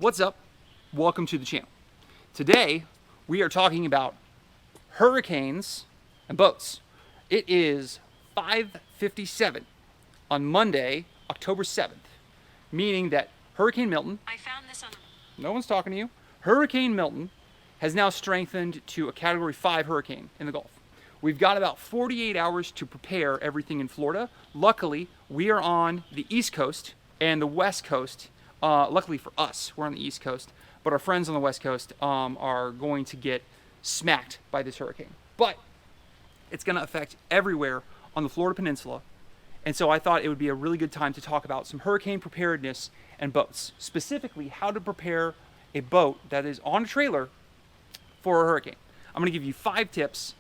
What's up? Welcome to the channel. Today we are talking about hurricanes and boats. It is 5:57 on Monday, October 7th, meaning that Hurricane Milton, I found this on. no one's talking to you, Hurricane Milton has now strengthened to a Category 5 hurricane in the Gulf. We've got about 48 hours to prepare everything in Florida. Luckily, we are on the East Coast and the West Coast. Luckily for us, we're on the East Coast, but our friends on the West Coast are going to get smacked by this hurricane. But it's going to affect everywhere on the Florida Peninsula, and so I thought it would be a really good time to talk about some hurricane preparedness and boats, specifically how to prepare a boat that is on a trailer for a hurricane. I'm going to give you 5 tips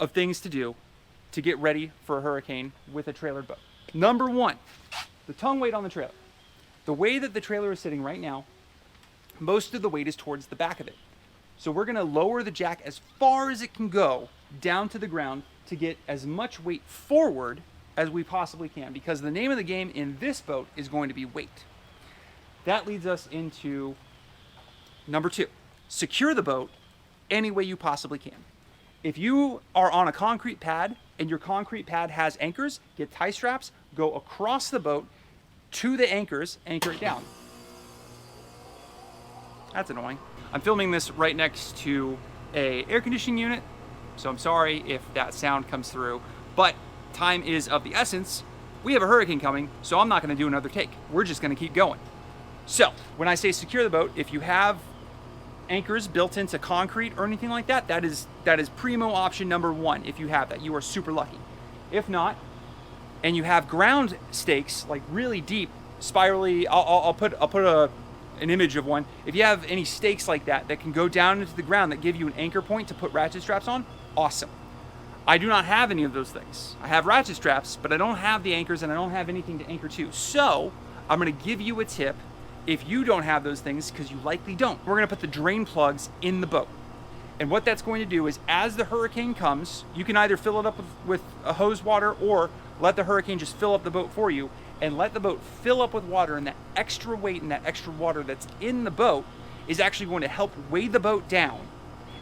of things to do to get ready for a hurricane with a trailered boat. Number 1, the tongue weight on the trailer. The way that the trailer is sitting right now, most of the weight is towards the back of it. So we're going to lower the jack as far as it can go down to the ground to get as much weight forward as we possibly can, because the name of the game in this boat is going to be weight. That leads us into number 2. Secure the boat any way you possibly can. If you are on a concrete pad and your concrete pad has anchors, get tie straps, go across the boat to the anchors, anchor it down. That's annoying. I'm filming this right next to a air conditioning unit, so I'm sorry if that sound comes through, but time is of the essence. We have a hurricane coming, so I'm not gonna do another take. We're just gonna keep going. So when I say secure the boat, if you have anchors built into concrete or anything like that, that is primo option number 1. If you have that, you are super lucky. If not, and you have ground stakes, like really deep, spirally, I'll put an image of one. If you have any stakes like that that can go down into the ground that give you an anchor point to put ratchet straps on, awesome. I do not have any of those things. I have ratchet straps, but I don't have the anchors and I don't have anything to anchor to. So I'm gonna give you a tip if you don't have those things, because you likely don't. We're gonna put the drain plugs in the boat. And what that's going to do is, as the hurricane comes, you can either fill it up with a hose water or let the hurricane just fill up the boat for you, and let the boat fill up with water, and that extra weight and that extra water that's in the boat is actually going to help weigh the boat down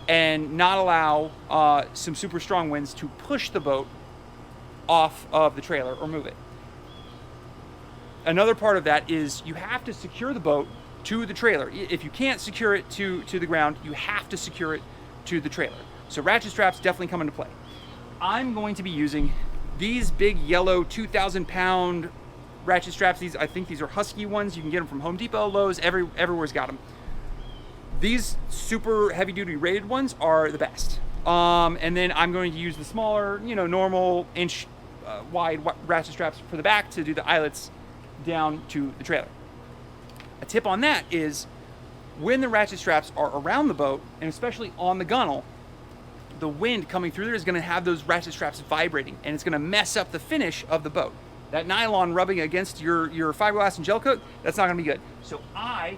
and not allow some super strong winds to push the boat off of the trailer or move it. Another part of that is you have to secure the boat to the trailer. If you can't secure it to the ground, you have to secure it to the trailer. So ratchet straps definitely come into play. I'm going to be using these big yellow 2,000-pound ratchet straps. I think these are Husky ones. You can get them from Home Depot, Lowe's, everywhere's got them. These super heavy-duty rated ones are the best. And then I'm going to use the smaller, normal inch wide ratchet straps for the back to do the eyelets down to the trailer. A tip on that is, when the ratchet straps are around the boat, and especially on the gunnel, the wind coming through there is going to have those ratchet straps vibrating, and it's going to mess up the finish of the boat. That nylon rubbing against your fiberglass and gel coat, that's not going to be good. So I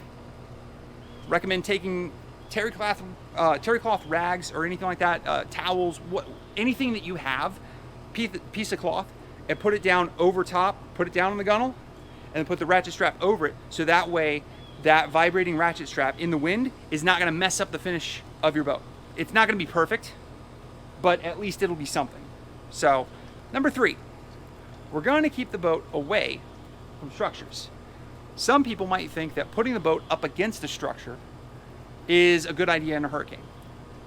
recommend taking terry cloth rags or anything like that, towels, anything that you have, piece of cloth, and put it down over top, put it down on the gunnel, and then put the ratchet strap over it, so that way that vibrating ratchet strap in the wind is not going to mess up the finish of your boat. It's not going to be perfect, but at least it'll be something. So, number 3, we're going to keep the boat away from structures. Some people might think that putting the boat up against a structure is a good idea in a hurricane.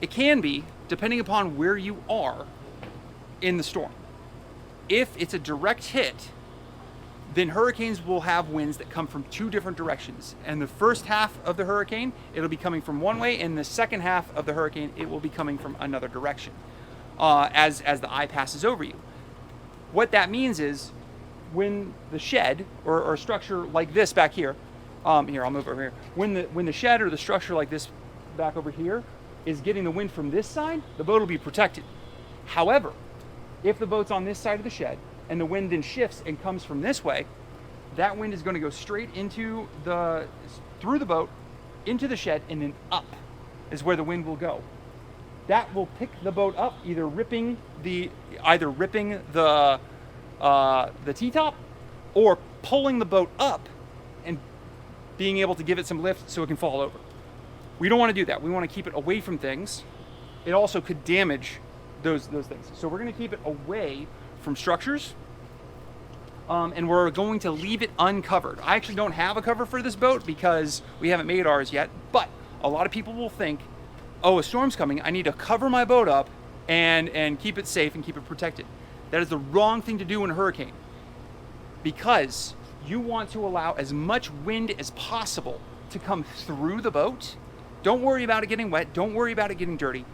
It can be, depending upon where you are in the storm. If it's a direct hit, then hurricanes will have winds that come from 2 different directions. And the first half of the hurricane, it'll be coming from one way, and the second half of the hurricane, it will be coming from another direction as the eye passes over you. What that means is, when the shed or a structure like this back here, here, I'll move over here. When the shed or the structure like this back over here is getting the wind from this side, the boat will be protected. However, if the boat's on this side of the shed and the wind then shifts and comes from this way, that wind is going to go straight through the boat, into the shed, and then up is where the wind will go. That will pick the boat up, either ripping the T-top or pulling the boat up and being able to give it some lift so it can fall over. We don't want to do that. We want to keep it away from things. It also could damage those things. So we're going to keep it away from structures, and we're going to leave it uncovered. I actually don't have a cover for this boat because we haven't made ours yet, but a lot of people will think, oh, a storm's coming, I need to cover my boat up and keep it safe and keep it protected. That is the wrong thing to do in a hurricane, because you want to allow as much wind as possible to come through the boat. Don't worry about it getting wet. Don't worry about it getting dirty.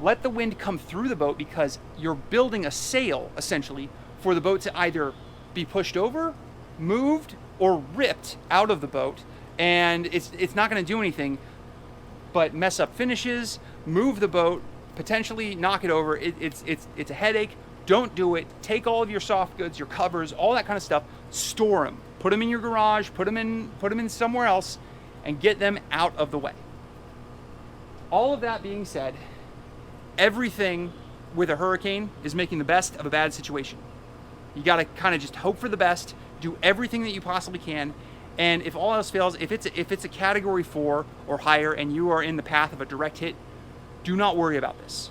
Let the wind come through the boat, because you're building a sail, essentially, for the boat to either be pushed over, moved, or ripped out of the boat. And it's not going to do anything but mess up finishes, move the boat, potentially knock it over. It's a headache. Don't do it. Take all of your soft goods, your covers, all that kind of stuff, store them. Put them in your garage, put them in somewhere else, and get them out of the way. All of that being said, everything with a hurricane is making the best of a bad situation. You got to kind of just hope for the best, do everything that you possibly can, and if all else fails, if it's a category 4 or higher and you are in the path of a direct hit, do not worry about this.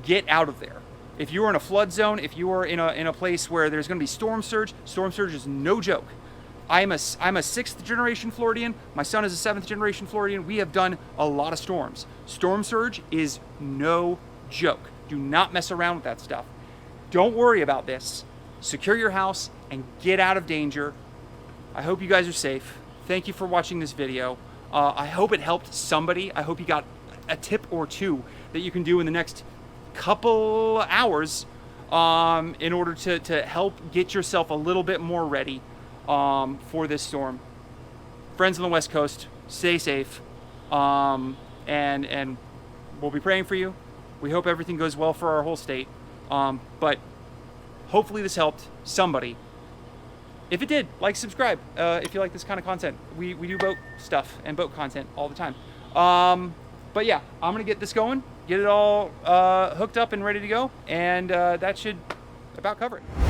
Get out of there. If you are in a flood zone, if you are in a place where there's going to be storm surge is no joke. I'm a 6th generation Floridian. My son is a 7th generation Floridian. We have done a lot of storms. Storm surge is no joke. Do not mess around with that stuff. Don't worry about this. Secure your house and get out of danger. I hope you guys are safe. Thank you for watching this video. I hope it helped somebody. I hope you got a tip or two that you can do in the next couple hours in order to help get yourself a little bit more ready for this storm. Friends on the West Coast, stay safe, and we'll be praying for you. We hope everything goes well for our whole state, but hopefully this helped somebody. If it did, like, subscribe if you like this kind of content. We do boat stuff and boat content all the time. But yeah, I'm gonna get this going, get it all hooked up and ready to go, and that should about cover it.